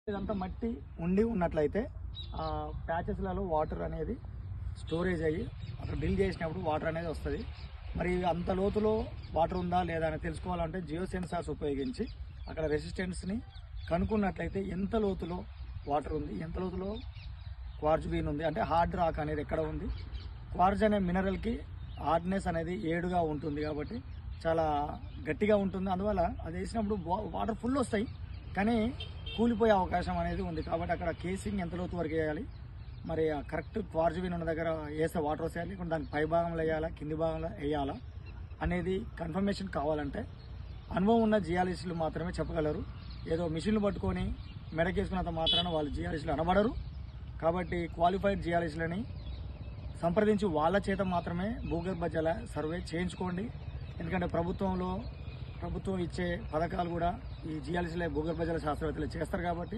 ఇదంతా మట్టి ఉండి ఉన్నట్లయితే ప్యాచెస్లలో వాటర్ అనేది స్టోరేజ్ అయ్యి అక్కడ డ్రిల్ చేసినప్పుడు వాటర్ అనేది వస్తుంది. మరి అంత లోతులో వాటర్ ఉందా లేదా అని తెలుసుకోవాలంటే జియో సెన్సార్స్ ఉపయోగించి అక్కడ రెసిస్టెన్స్ని కనుక్కున్నట్లయితే ఎంత లోతులో వాటర్ ఉంది, ఎంత లోతులో క్వార్జ్ బీన్ ఉంది, అంటే హార్డ్ రాక్ అనేది ఎక్కడ ఉంది. క్వార్జ్ అనే మినరల్కి హార్డ్నెస్ అనేది 7గా ఉంటుంది కాబట్టి చాలా గట్టిగా ఉంటుంది. అందువల్ల అది వేసినప్పుడు వాటర్ ఫుల్ వస్తాయి కానీ కూలిపోయే అవకాశం అనేది ఉంది. కాబట్టి అక్కడ కేసింగ్ ఎంత లోతు వరకు వేయాలి, మరి కరెక్ట్ క్వార్జ్ బీన్ ఉన్న దగ్గర వేస్తే వాటర్ వస్తాయి, లేకుంటే దానికి పై భాగంలో వేయాలా కింది భాగంలో వేయాలా అనేది కన్ఫర్మేషన్ కావాలంటే అనుభవం ఉన్న జియాలజిస్టులు మాత్రమే చెప్పగలరు. ఏదో మిషన్లు పట్టుకొని మెడకేసుకున్నంత మాత్రాన వాళ్ళు జియాలజిస్టులు అనబడరు. కాబట్టి క్వాలిఫైడ్ జియాలజిస్టులని సంప్రదించి వాళ్ళ చేత మాత్రమే భూగర్భ జల సర్వే చేయించుకోండి. ఎందుకంటే ప్రభుత్వం ఇచ్చే పథకాలు కూడా ఈ జియాలజిస్టులే భూగర్భ జల శాస్త్రవేత్తలు చేస్తారు కాబట్టి